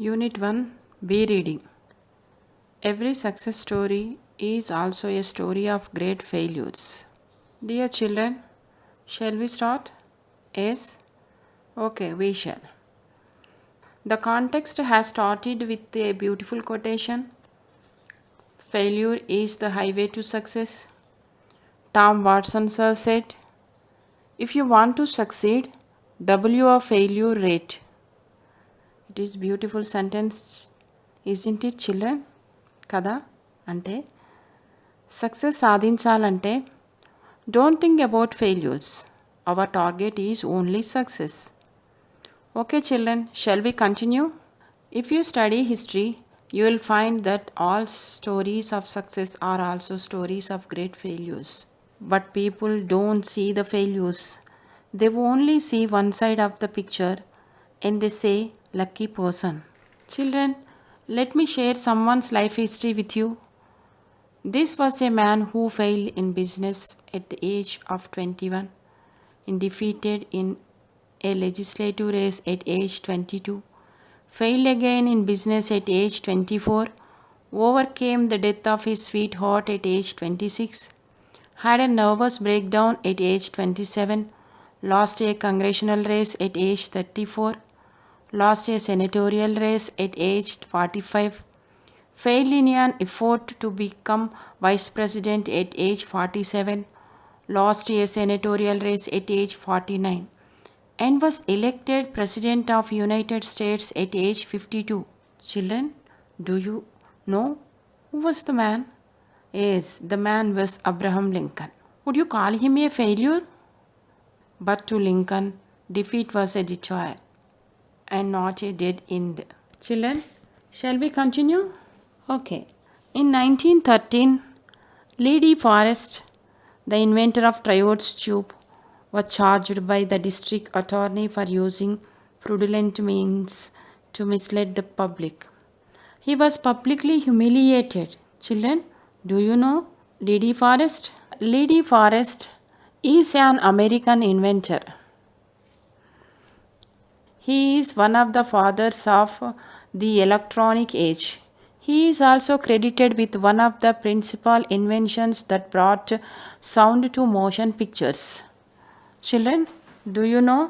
Unit 1, Be Reading. Every success story is also a story of great failures. Dear children, shall we start? Yes? Okay, we shall. The context has started with a beautiful quotation. Failure is the highway to success. Tom Watson sir said, if you want to succeed, double your failure rate. It is beautiful sentence, isn't it children? కదా అంటే success సాధించాలంటే don't think about failures our target is only success okay children shall we continue if you study history you will find that all stories of success are also stories of great failures. But people don't see the failures. They only see one side of the picture and they say, lucky person. Children, let me share someone's life history with you. This was a man who failed in business at the age of 21 and defeated in a legislative race at age 22. Failed again in business at age 24, overcame the death of his sweetheart at age 26, had a nervous breakdown at age 27, lost a congressional race at age 34, lost a senatorial race at age 45, failed in an effort to become vice president at age 47, lost a senatorial race at age 49, and was elected President of United States at age 52. Children, do you know who was the man? Yes, the man was Abraham Lincoln. Would you call him a failure? But to Lincoln, defeat was a joy and not a dead end. Children, shall we continue? Okay. In 1913, Lady Forrest, the inventor of Triodes tube, was charged by the district attorney for using fraudulent means to mislead the public. He was publicly humiliated. Children, do you know Lady Forrest? Lady Forrest is an American inventor. He is one of the fathers of the electronic age. He is also credited with one of the principal inventions that brought sound to motion pictures. Children, do you know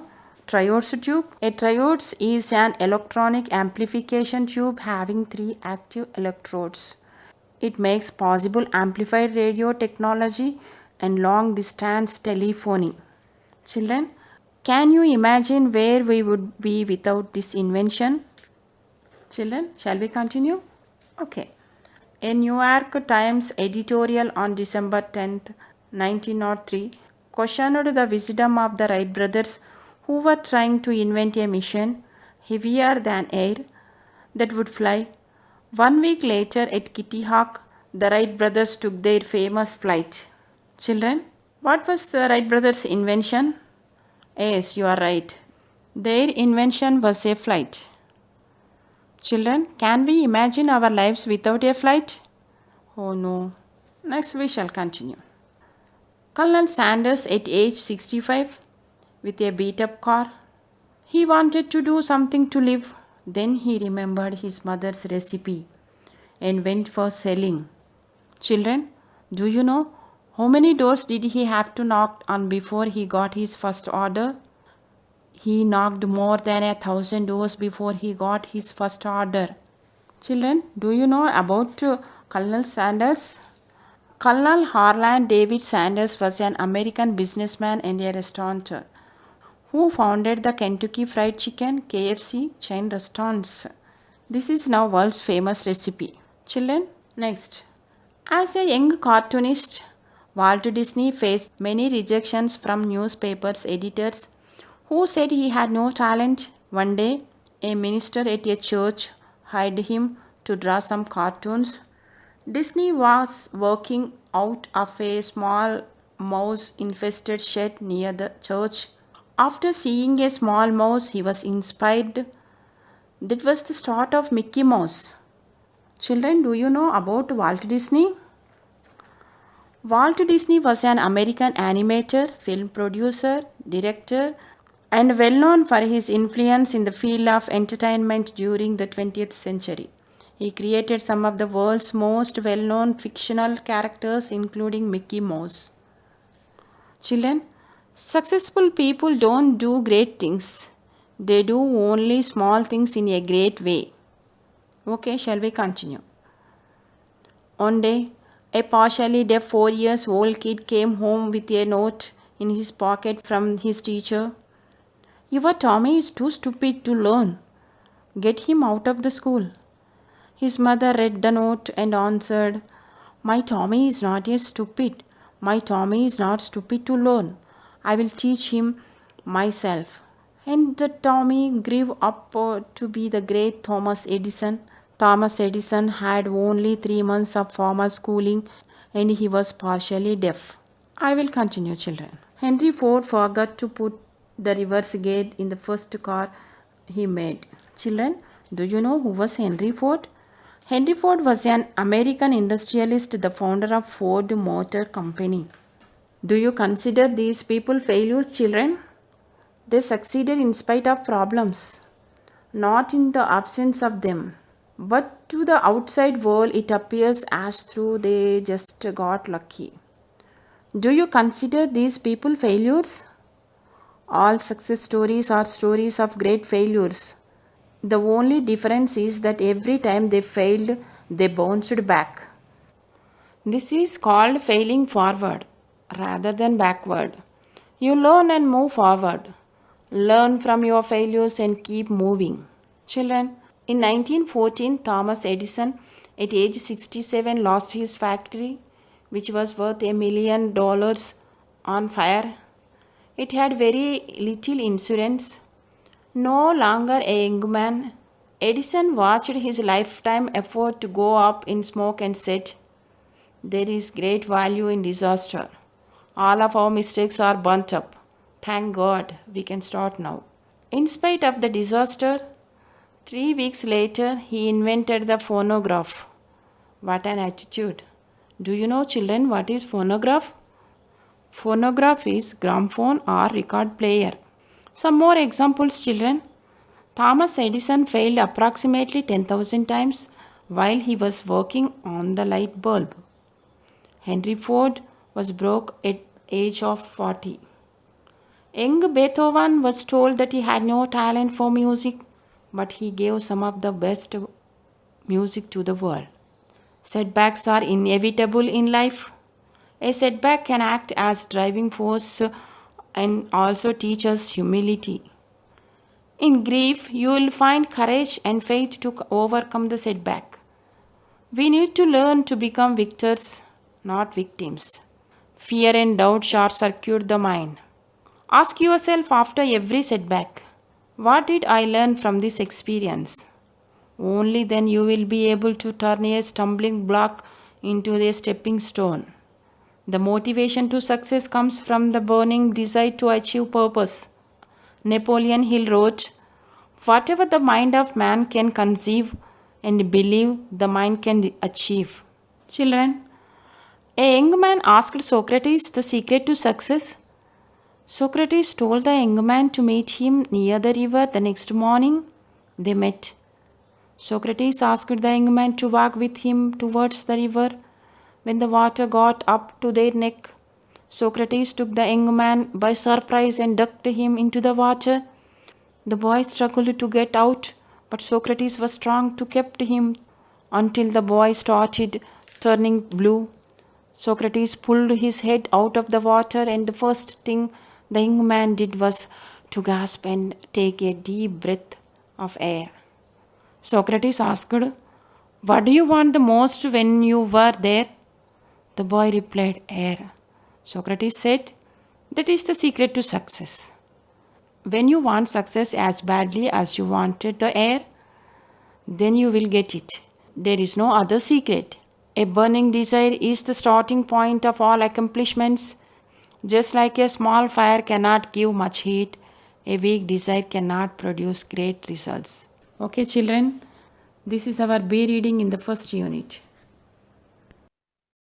triodes tube? A triodes is an electronic amplification tube having 3 active electrodes. It makes possible amplified radio technology and long distance telephony. Children, can you imagine where we would be without this invention? Children, shall we continue? Okay. A New York Times editorial on December 10th, 1903 questioned the wisdom of the Wright brothers who were trying to invent a machine heavier than air that would fly. 1 week later at Kitty Hawk, the Wright brothers took their famous flight. Children, what was the Wright brothers' invention? Yes, you are right. Their invention was a flight. Children, can we imagine our lives without a flight? Oh no. Next we shall continue. Colonel Sanders at age 65 with a beat-up car. He wanted to do something to live. Then he remembered his mother's recipe and went for selling. Children, do you know how many doors did he have to knock on before he got his first order? He knocked more than 1,000 doors before he got his first order. Children, do you know about Colonel Sanders? Colonel Harland David Sanders was an American businessman and a restaurateur who founded the Kentucky Fried Chicken (KFC) chain restaurants. This is now world's famous recipe. Children, next. As a young cartoonist, Walt Disney faced many rejections from newspapers editors who said he had no talent. One day, a minister at a church hired him to draw some cartoons. Disney was working out of a small mouse-infested shed near the church. After seeing a small mouse, he was inspired. That was the start of Mickey Mouse. Children, do you know about Walt Disney? Walt Disney was an American animator, film producer, director, and well known for his influence in the field of entertainment during the 20th century. He created some of the world's most well known fictional characters, including Mickey Mouse. Children, successful people don't do great things, they do only small things in a great way. Okay, shall we continue? One day, a partially deaf 4 years old kid came home with a note in his pocket from his teacher. Your Tommy is too stupid to learn. Get him out of the school. His mother read the note and answered, My Tommy is not a stupid. My Tommy is not stupid to learn. I will teach him myself. And the Tommy grew up to be the great Thomas Edison. Thomas Edison had only 3 months of formal schooling and he was partially deaf. I will continue, children. Henry Ford forgot to put the reverse gear in the first car he made. Children, do you know who was Henry Ford? Henry Ford was an American industrialist, the founder of Ford Motor Company. Do you consider these people failures, children? They succeeded in spite of problems, not in the absence of them. But to the outside world, it appears as though they just got lucky. Do you consider these people failures? All success stories are stories of great failures. The only difference is that every time they failed, they bounced back. This is called failing forward rather than backward. You learn and move forward. Learn from your failures and keep moving. Children, in 1914, Thomas Edison, at age 67, lost his factory, which was worth $1 million, on fire. It had very little insurance. No longer a young man, Edison watched his lifetime effort to go up in smoke and said, There is great value in disaster. All of our mistakes are burnt up. Thank God, we can start now. In spite of the disaster, 3 weeks later, he invented the phonograph. What an attitude. Do you know, children, what is phonograph? Phonograph is gramophone or record player. Some more examples, children. Thomas Edison failed approximately 10,000 times while he was working on the light bulb. Henry Ford was broke at age of 40. Young Beethoven was told that he had no talent for music, but he gave some of the best music to the world. Setbacks are inevitable in life. A setback can act as driving force and also teach us humility. In grief, you will find courage and faith to overcome the setback. We need to learn to become victors, not victims. Fear and doubt short circuit the mind. Ask yourself after every setback, what did I learn from this experience? Only then you will be able to turn a stumbling block into a stepping stone. The motivation to success comes from the burning desire to achieve purpose. Napoleon Hill wrote, Whatever the mind of man can conceive and believe, the mind can achieve. Children, a young man asked Socrates the secret to success. Socrates told the young man to meet him near the river the next morning. They met. Socrates asked the young man to walk with him towards the river. When the water got up to their neck, Socrates took the young man by surprise and ducked him into the water. The boy struggled to get out, but Socrates was strong to keep him until the boy started turning blue. Socrates pulled his head out of the water, and the first thing the young man did was to gasp and take a deep breath of air. Socrates asked, What do you want the most when you were there? The boy replied, Air. Socrates said, That is the secret to success. When you want success as badly as you wanted the air, then you will get it. There is no other secret. A burning desire is the starting point of all accomplishments. Just like a small fire cannot give much heat, a weak desire cannot produce great results. Okay, children, this is our B reading in the first unit.